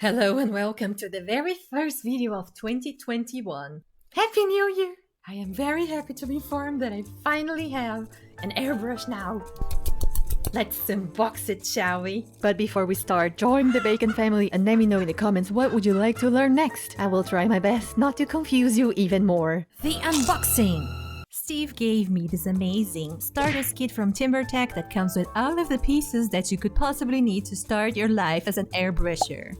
Hello and welcome to the very first video of 2021. Happy New Year! I am very happy to be informed that I finally have an airbrush now. Let's unbox it, shall we? But before we start, join the Bacon family and let me know in the comments what would you like to learn next. I will try my best not to confuse you even more. The unboxing! Steve gave me this amazing starter's kit from Timbertech that comes with all of the pieces that you could possibly need to start your life as an airbrusher.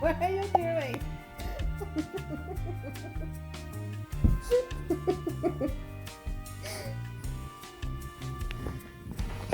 What are you doing?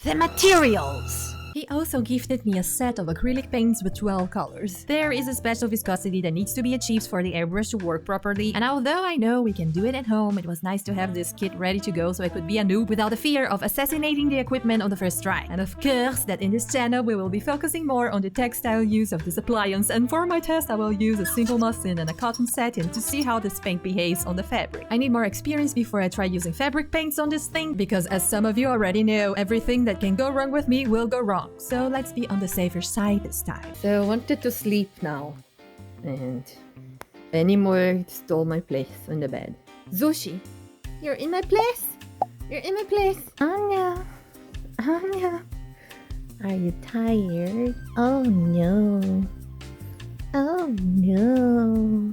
The materials! He also gifted me a set of acrylic paints with 12 colors. There is a special viscosity that needs to be achieved for the airbrush to work properly, and although I know we can do it at home, it was nice to have this kit ready to go so I could be a noob without the fear of assassinating the equipment on the first try. And of course, that in this channel we will be focusing more on the textile use of this appliance, and for my test I will use a simple muslin and a cotton satin to see how this paint behaves on the fabric. I need more experience before I try using fabric paints on this thing, because as some of you already know, everything that can go wrong with me will go wrong. So let's be on the safer side this time. So I wanted to sleep now, and anymore stole my place on the bed. Zushi, you're in my place? You're in my place? Anya, Anya, are you tired? Oh no, oh no.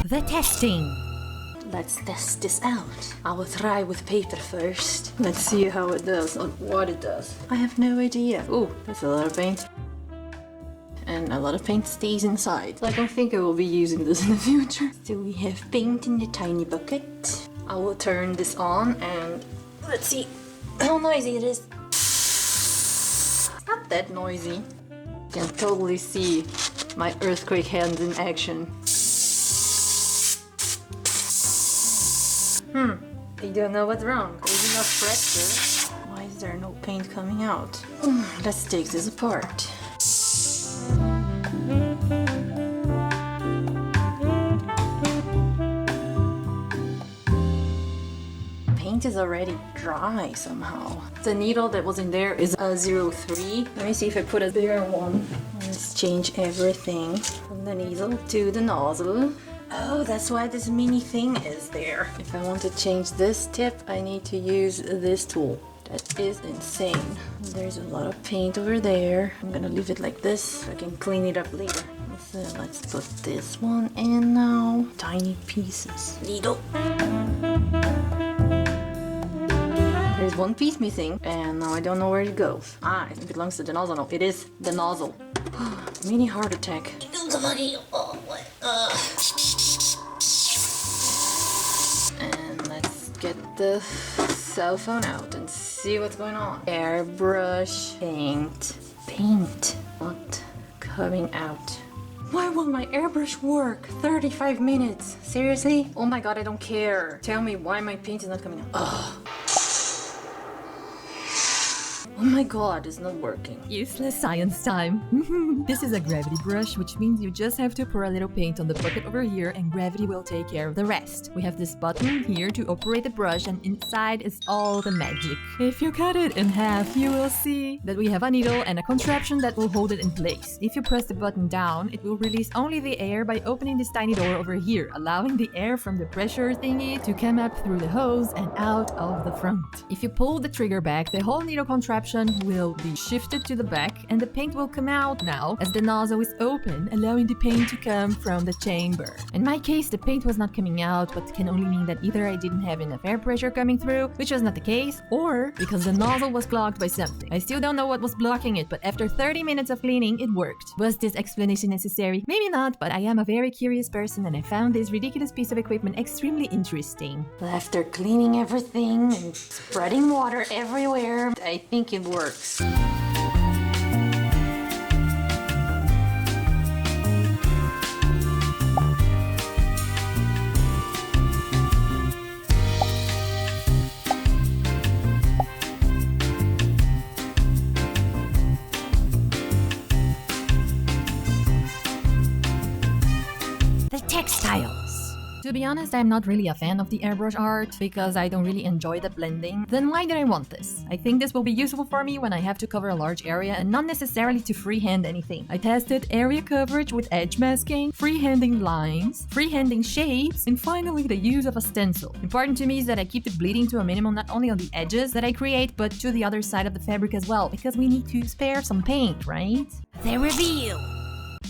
The testing. Let's test this out. I will try with paper first. Let's see how it does, or what it does. I have no idea. Oh, that's a lot of paint. And a lot of paint stays inside. I don't think I will be using this in the future. So we have paint in the tiny bucket. I will turn this on and let's see how noisy it is. It's not that noisy. You can totally see my earthquake hands in action. I don't know what's wrong. There's enough pressure. Why is there no paint coming out? Let's take this apart. Paint is already dry somehow. The needle that was in there is a 03. Let me see if I put a bigger one. Let's change everything from the needle to the nozzle. Oh, that's why this mini thing is there. If I want to change this tip, I need to use this tool. That is insane. There's a lot of paint over there. I'm gonna leave it like this so I can clean it up later. So let's put this one in now. Tiny pieces. Needle. There's one piece missing, and now I don't know where it goes. Ah, it belongs to the nozzle. No, it is the nozzle. Mini heart attack. And let's get the cell phone out and see what's going on. Airbrush, paint, not coming out. Why will my airbrush work? 35 minutes. Seriously? Oh my god, I don't care. Tell me why my paint is not coming out. Ugh. Oh my god, it's not working. Useless science time. This is a gravity brush, which means you just have to pour a little paint on the bucket over here and gravity will take care of the rest. We have this button here to operate the brush, and inside is all the magic. If you cut it in half, you will see that we have a needle and a contraption that will hold it in place. If you press the button down, it will release only the air by opening this tiny door over here, allowing the air from the pressure thingy to come up through the hose and out of the front. If you pull the trigger back, the whole needle contraption option will be shifted to the back and the paint will come out now as the nozzle is open, allowing the paint to come from the chamber. In my case, the paint was not coming out, but can only mean that either I didn't have enough air pressure coming through, which was not the case, or because the nozzle was clogged by something. I still don't know what was blocking it, but after 30 minutes of cleaning, it worked. Was this explanation necessary? Maybe not, but I am a very curious person and I found this ridiculous piece of equipment extremely interesting. After cleaning everything and spreading water everywhere, I think it works. Textiles. To be honest, I'm not really a fan of the airbrush art because I don't really enjoy the blending. Then why did I want this? I think this will be useful for me when I have to cover a large area and not necessarily to freehand anything. I tested area coverage with edge masking, freehanding lines, freehanding shapes, and finally the use of a stencil. Important to me is that I keep the bleeding to a minimum not only on the edges that I create but to the other side of the fabric as well because we need to spare some paint, right? The reveal!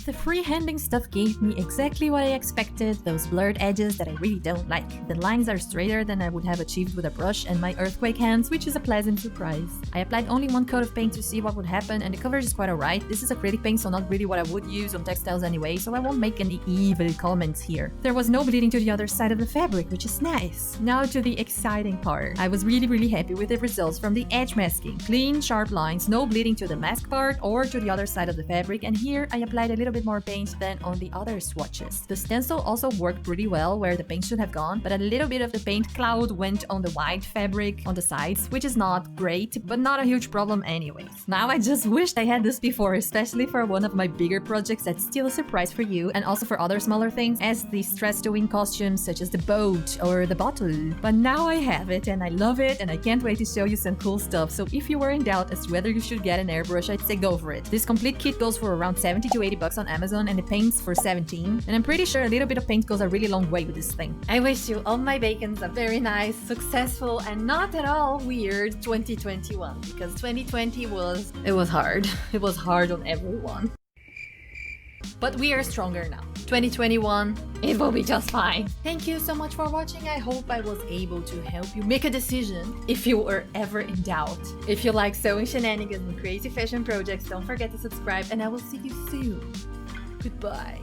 The freehanding stuff gave me exactly what I expected, those blurred edges that I really don't like. The lines are straighter than I would have achieved with a brush and my earthquake hands, which is a pleasant surprise. I applied only one coat of paint to see what would happen and the coverage is quite alright. This is acrylic paint, so not really what I would use on textiles anyway, so I won't make any evil comments here. There was no bleeding to the other side of the fabric, which is nice. Now to the exciting part. I was really happy with the results from the edge masking. Clean, sharp lines, no bleeding to the mask part or to the other side of the fabric, and here I applied a little bit more paint than on the other swatches. The stencil also worked pretty well where the paint should have gone, but a little bit of the paint cloud went on the white fabric on the sides, which is not great, but not a huge problem anyways. Now I just wished I had this before, especially for one of my bigger projects that's still a surprise for you, and also for other smaller things as the stress to win costumes such as the boat or the bottle. But now I have it and I love it and I can't wait to show you some cool stuff, so if you were in doubt as to whether you should get an airbrush, I'd say go for it. This complete kit goes for around 70 to 80 bucks on Amazon and the paints for 17, and I'm pretty sure a little bit of paint goes a really long way with this thing. I wish you all my bacons a very nice, successful, and not at all weird 2021, because 2020 was hard. It was hard on everyone. But we are stronger now. 2021, it will be just fine. Thank you so much for watching. I hope I was able to help you make a decision if you were ever in doubt. If you like sewing shenanigans and crazy fashion projects, don't forget to subscribe and I will see you soon. Goodbye.